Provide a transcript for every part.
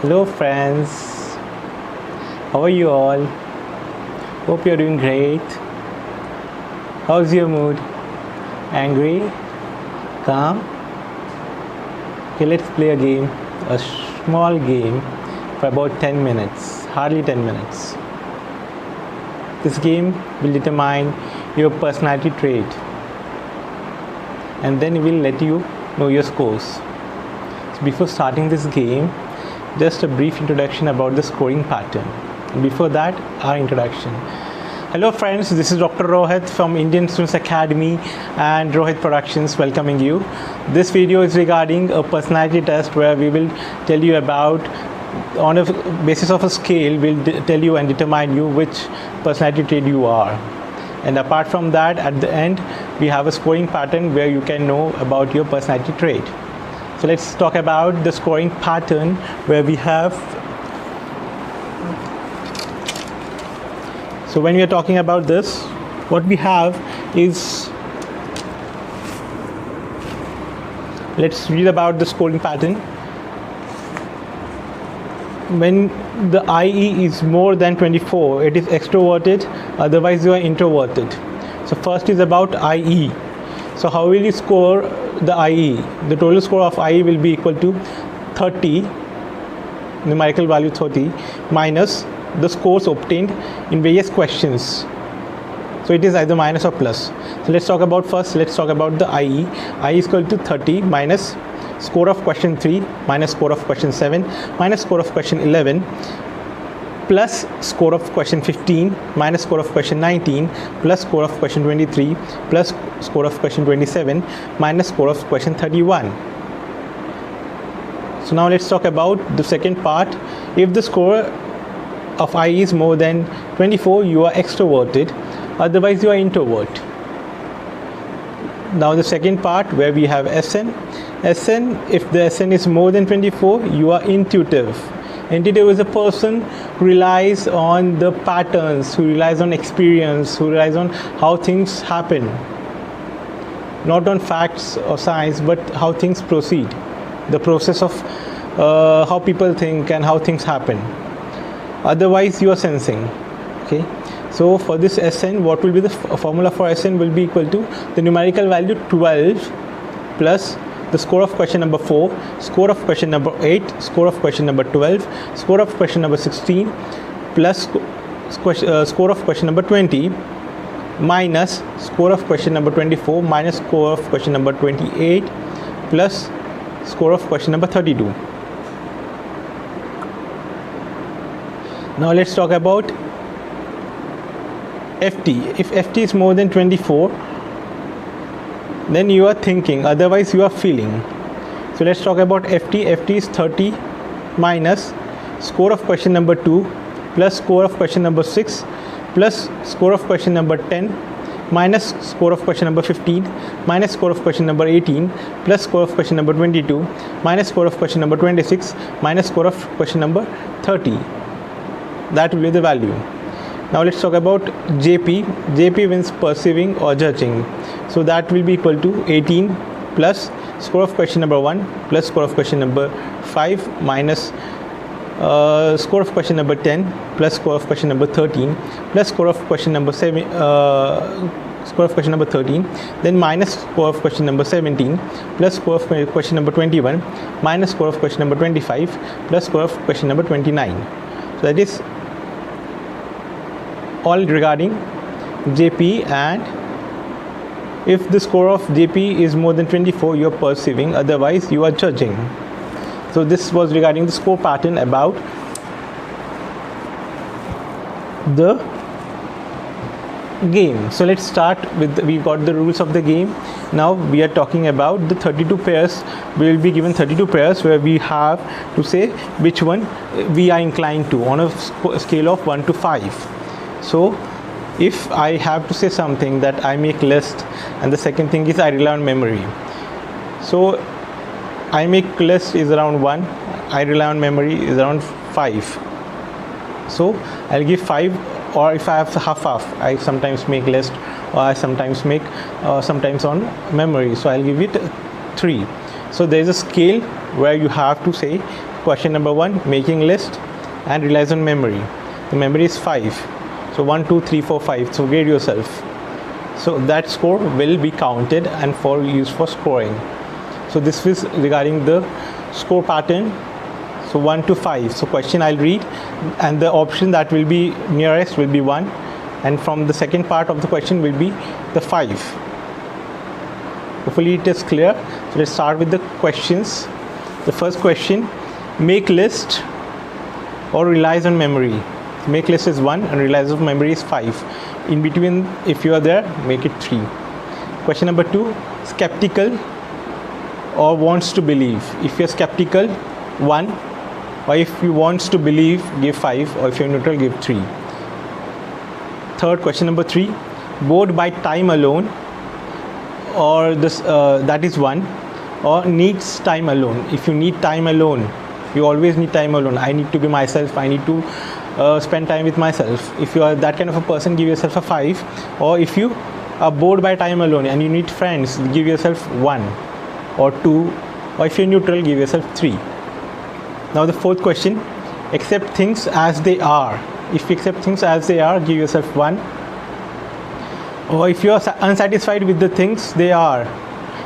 Hello friends, how are you all? Hope you're doing great. How's your mood? Angry? Calm? Okay, let's play a game, a small game for about 10 minutes, hardly 10 minutes. This game will determine your personality trait and then it will let you know your scores. So before starting this game, just a brief introduction about the scoring pattern. Before that, our introduction. Hello friends, this is Dr. Rohit from Indian Students Academy and Rohit Productions welcoming you. This video is regarding a personality test where we will tell you about, on a basis of a scale, we'll tell you and determine you which personality trait you are. And apart from that, at the end, we have a scoring pattern where you can know about your personality trait. So let's talk about the scoring pattern where we have. So when we are talking about this, what we have is, let's read about the scoring pattern. When the IE is more than 24, it is extroverted, otherwise you are introverted. So first is about IE. So how will you score the IE? The total score of IE will be equal to 30, numerical value 30, minus the scores obtained in various questions. So it is either minus or plus. So let's talk about the IE. IE is equal to 30 minus score of question 3 minus score of question 7 minus score of question 11 plus score of question 15 minus score of question 19 plus score of question 23 plus score of question 27 minus score of question 31. So now let's talk about the second part. If the score of IE is more than 24, you are extroverted, otherwise you are introvert. Now the second part where we have SN. SN, if the SN is more than 24, you are intuitive. Intuitive is a person who relies on the patterns, who relies on experience, who relies on how things happen. Not on facts or science, but how things proceed. The process of how people think and how things happen. Otherwise, you are sensing. Okay. So for this SN, what will be the formula for SN will be equal to the numerical value 12 plus the score of question number 4, score of question number 8, score of question number 12, score of question number 16 plus score of question number 20 minus score of question number 24 minus score of question number 28 plus score of question number 32. Now let's talk about FT. If FT is more than 24, then you are thinking, otherwise you are feeling. So let's talk about FT. FT is 30 minus score of question number 2 plus score of question number 6 plus score of question number 10 minus score of question number 15 minus score of question number 18 plus score of question number 22 minus score of question number 26 minus score of question number 30. That will be the value. Now let's talk about JP. JP means perceiving or judging. So that will be equal to 18 plus score of question number 1 plus score of question number 5 minus score of question number 10 plus score of question number 13 plus score of question number 7 score of question number 13, then minus score of question number 17 plus score of question number 21 minus score of question number 25 plus score of question number 29. So that is all regarding JP. And if the score of JP is more than 24, you are perceiving, otherwise you are judging. So this was regarding the score pattern about the game. So let's start with, we got the rules of the game. Now we are talking about the 32 pairs. We will be given 32 pairs where we have to say which one we are inclined to on a scale of 1 to 5. So if I have to say something, that I make list, and the second thing is I rely on memory. So I make list is around 1, I rely on memory is around 5. So I'll give 5, or if I have half, I sometimes make list, or I sometimes make sometimes on memory. So I'll give it 3. So there is a scale where you have to say Question number 1, making list and relies on memory. The memory is 5. So 1, 2, 3, 4, 5. So grade yourself. So that score will be counted and for use for scoring. So this is regarding the score pattern. So 1 to 5. So question I'll read, and the option that will be nearest will be 1, and from the second part of the question will be the 5. Hopefully it is clear. So let's start with the questions. The first question, make list or relies on memory. Make list is 1 and relies on memory is 5. In between, if you are there, make it 3. Question number 2, skeptical or wants to believe. If you are skeptical, 1, or if you wants to believe, give 5, or if you're neutral, give 3. Third, question number 3, bored by time alone, or this that is 1, or needs time alone. If you need time alone, you always need time alone. I need to be myself, I need to spend time with myself. If you are that kind of a person, give yourself a 5. Or if you are bored by time alone and you need friends, give yourself 1 or 2, or if you're neutral, give yourself 3. Now the fourth question, accept things as they are. If you accept things as they are, give yourself 1. Or if you are unsatisfied with the things they are,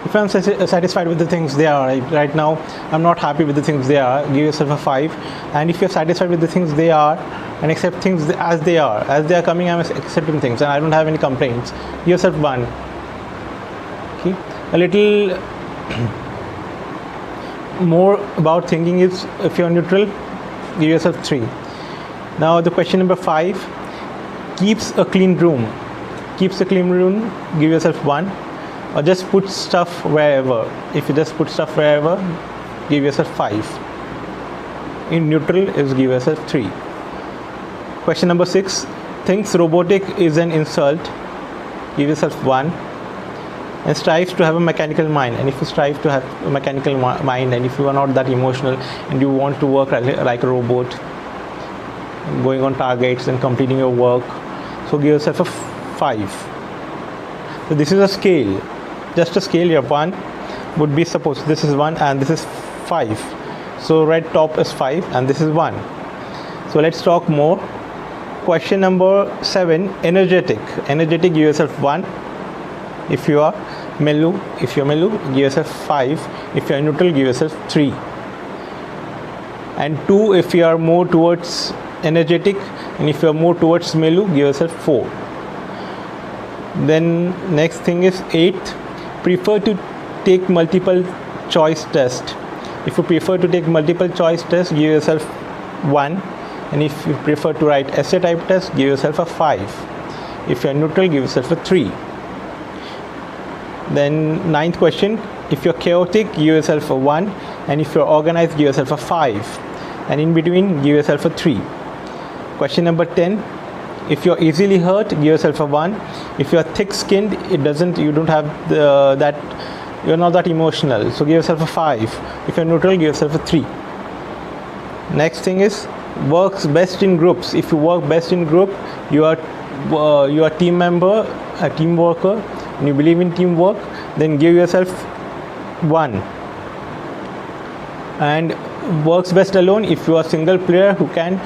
if I'm satisfied with the things they are, right now I'm not happy with the things they are, give yourself a 5. And if you're satisfied with the things they are and accept things as they are coming, I'm accepting things and I don't have any complaints, give yourself 1. Okay, a little more about thinking is, if you're neutral, give yourself 3. Now the question number 5, keeps a clean room. Keeps a clean room, give yourself 1. Or just put stuff wherever. If you just put stuff wherever, give yourself 5. In neutral is give yourself 3. Question number 6, thinks robotic is an insult, give yourself 1. And strives to have a mechanical mind. And if you strive to have a mechanical mind, and if you are not that emotional and you want to work like a robot, going on targets and completing your work, so give yourself a 5. So this is a scale, just a scale here. 1 would be, suppose this is 1 and this is 5. So right top is 5 and this is 1. So let's talk more. Question number 7, energetic. Energetic, give yourself 1. If you are mellow, give yourself 5. If you are neutral, give yourself 3. And 2 if you are more towards energetic, and if you are more towards mellow, give yourself 4. Then next thing is 8, prefer to take multiple choice test. If you prefer to take multiple choice test, give yourself 1. And if you prefer to write essay type test, give yourself a 5. If you are neutral, give yourself a 3. Then 9th question, if you're chaotic, give yourself a 1. And if you're organized, give yourself a 5. And in between, give yourself a 3. Question number 10, if you're easily hurt, give yourself a 1. If you're thick-skinned, you don't have that, you're not that emotional, so give yourself a 5. If you're neutral, give yourself a 3. Next thing is, works best in groups. If you work best in group, you are a team member, a team worker, and you believe in teamwork, then give yourself 1. And works best alone. If you are a single player you can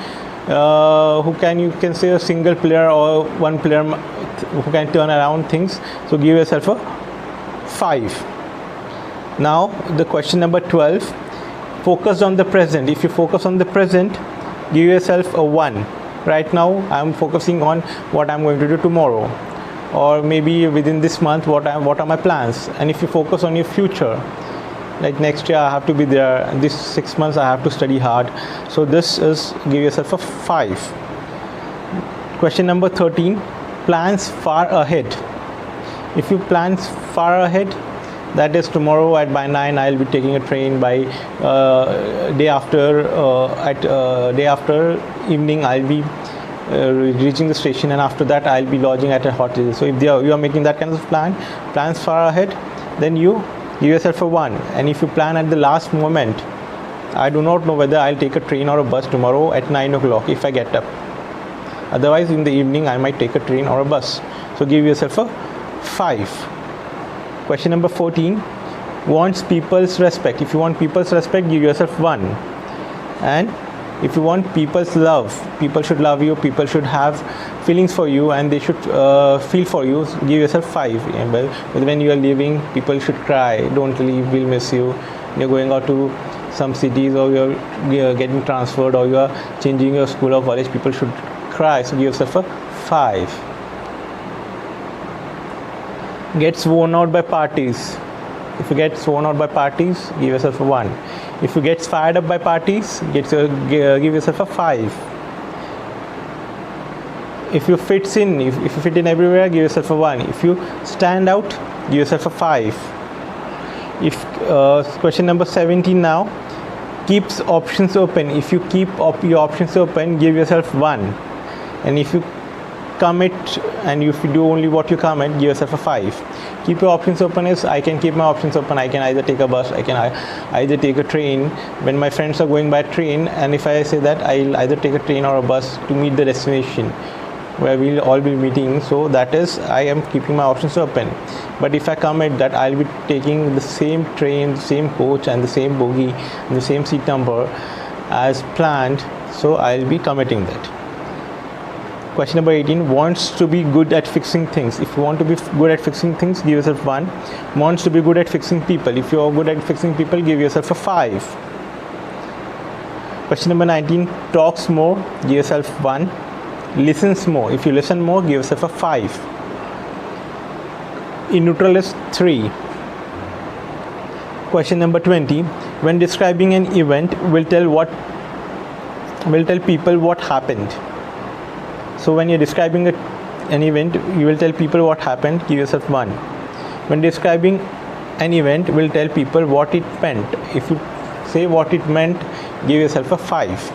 say a single player or one player who can turn around things, so give yourself a 5. Now the question number 12, focus on the present. If you focus on the present, give yourself a 1. Right now I am focusing on what I am going to do tomorrow, or maybe within this month what are my plans. And if you focus on your future, like next year I have to be there, this 6 months I have to study hard, so this is give yourself a 5. Question number 13, plans far ahead. If you plan far ahead, that is tomorrow by 9 I'll be taking a train, by day after evening I'll be reaching the station, and after that I'll be lodging at a hotel. So if you are making that kind of plans far ahead, then you give yourself a 1. And if you plan at the last moment, I do not know whether I'll take a train or a bus tomorrow at 9 o'clock if I get up. Otherwise in the evening I might take a train or a bus. So give yourself a 5. Question number 14, wants people's respect. If you want people's respect, give yourself 1. And if you want people's love, people should love you, people should have feelings for you, and they should feel for you, give yourself 5. But when you are leaving, people should cry, don't leave, we'll miss you. You're going out to some cities, or you're getting transferred, or you are changing your school or college, people should cry, so give yourself a 5. Gets worn out by parties. If you get worn out by parties, give yourself a 1. If you get fired up by parties, give yourself a 5. If you fit in, if you fit in everywhere, give yourself a 1. If you stand out, give yourself a 5. If question number 17 now, keeps options open. If you keep your options open, give yourself 1. And if you commit, and if you do only what you commit, give yourself a 5. Keep your options open is, I can keep my options open. I can either take a bus, I can either take a train. When my friends are going by train, and if I say that I'll either take a train or a bus to meet the destination where we'll all be meeting, so that is, I am keeping my options open. But if I commit that I'll be taking the same train, the same coach, and the same bogie, and the same seat number as planned, so I'll be committing that. Question number 18, wants to be good at fixing things. If you want to be good at fixing things, give yourself 1. Wants to be good at fixing people. If you are good at fixing people, give yourself a 5. Question number 19, talks more, give yourself 1. Listens more. If you listen more, give yourself a 5. In neutral is 3. Question number 20, when describing an event, will tell people what happened. So when you're describing an event, you will tell people what happened, give yourself 1. When describing an event, will tell people what it meant. If you say what it meant, give yourself a 5.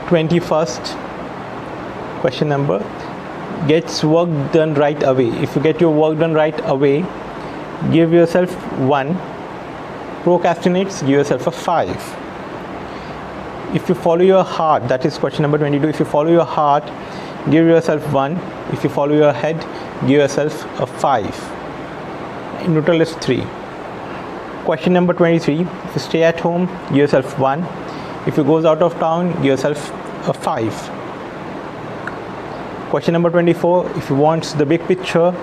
21st question number, gets work done right away. If you get your work done right away, give yourself 1. Procrastinates, give yourself a 5. If you follow your heart, that is question number 22. If you follow your heart, give yourself 1. If you follow your head, give yourself a 5. In neutral is 3. Question number 23. If you stay at home, give yourself 1. If you goes out of town, give yourself a 5. Question number 24. If you want the big picture,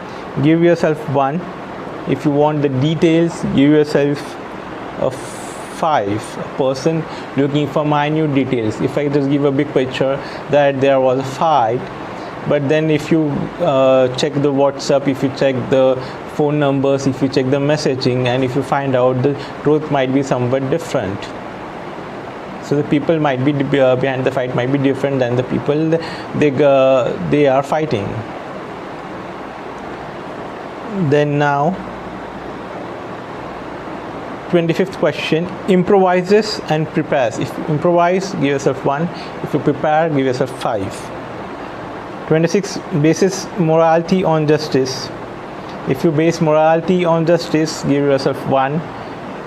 give yourself 1. If you want the details, give yourself a 5. A person looking for minute details. If I just give a big picture that there was a fight, but then if you check the WhatsApp, if you check the phone numbers, if you check the messaging, and if you find out the truth might be somewhat different. So the people might be behind the fight might be different than the people they are fighting. Then now 25th question, improvises and prepares. If you improvise, give yourself 1. If you prepare, give yourself 5. 26, bases morality on justice. If you base morality on justice, give yourself 1.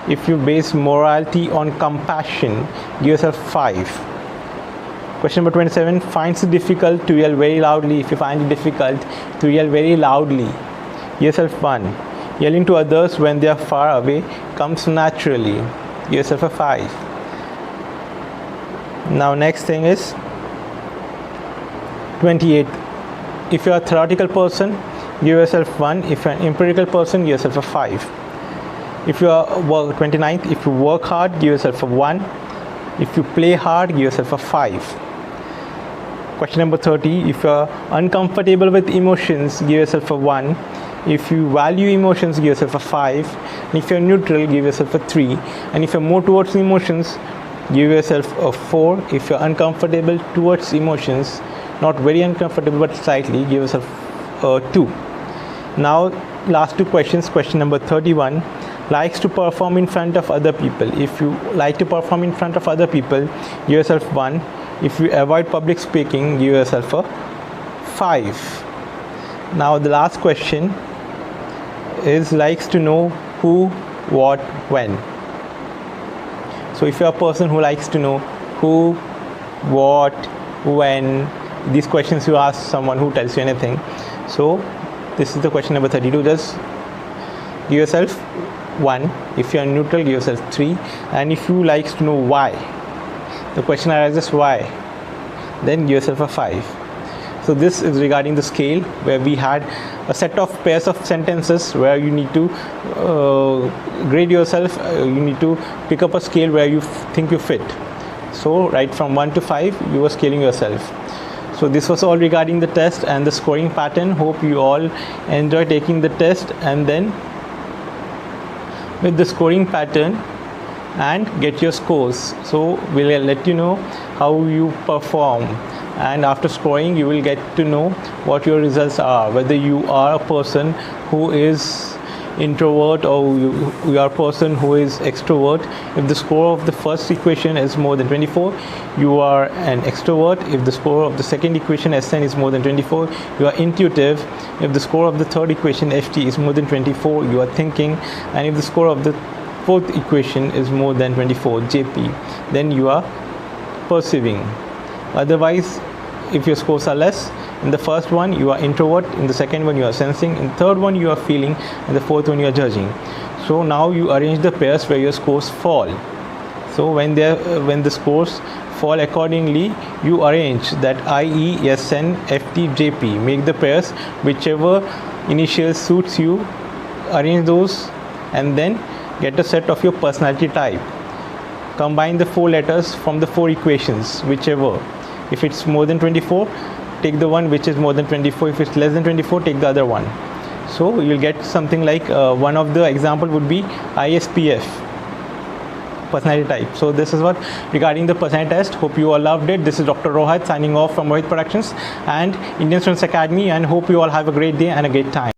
If you base morality on compassion, give yourself 5. Question number 27, finds it difficult to yell very loudly. If you find it difficult to yell very loudly, give yourself 1. Yelling to others when they are far away comes naturally. Give yourself a 5. Now next thing is 28. If you are a theoretical person, give yourself 1. If you are an empirical person, give yourself a 5. If you are 29th, if you work hard, give yourself a 1. If you play hard, give yourself a 5. Question number 30. If you are uncomfortable with emotions, give yourself a 1. If you value emotions, give yourself a 5. And if you're neutral, give yourself a 3. And if you're more towards emotions, give yourself a 4. If you're uncomfortable towards emotions, not very uncomfortable but slightly, give yourself a 2. Now last two questions. Question number 31, likes to perform in front of other people. If you like to perform in front of other people, give yourself 1. If you avoid public speaking, give yourself a 5. Now the last question is likes to know who, what, when. So if you're a person who likes to know who, what, when, these questions you ask someone who tells you anything. So this is the question number 32. Just give yourself 1. If you are neutral, give yourself 3. And if you like to know why, the question arises why, then give yourself a 5. So this is regarding the scale, where we had a set of pairs of sentences where you need to grade yourself. You need to pick up a scale where you think you fit. So right from 1 to 5, you are scaling yourself. So this was all regarding the test and the scoring pattern. Hope you all enjoy taking the test and then with the scoring pattern and get your scores. So we'll let you know how you perform, and after scoring you will get to know what your results are, whether you are a person who is introvert or you are a person who is extrovert. If the score of the first equation is more than 24, you are an extrovert. If the score of the second equation SN is more than 24, you are intuitive. If the score of the third equation FT is more than 24, you are thinking. And if the score of the fourth equation is more than 24 JP, then you are perceiving. Otherwise, if your scores are less, in the first one you are introvert, in the second one you are sensing, in the third one you are feeling, and the fourth one you are judging. So now you arrange the pairs where your scores fall. So when the scores fall accordingly, you arrange that IE, SN, FT, JP. Make the pairs whichever initial suits you, arrange those, and then get a set of your personality type. Combine the 4 letters from the 4 equations, whichever. If it's more than 24, take the one which is more than 24. If it's less than 24, take the other one. So you'll get something like one of the example would be ISPF, personality type. So this is what regarding the personality test. Hope you all loved it. This is Dr. Rohit signing off from Rohit Productions and Indian Students Academy, and hope you all have a great day and a great time.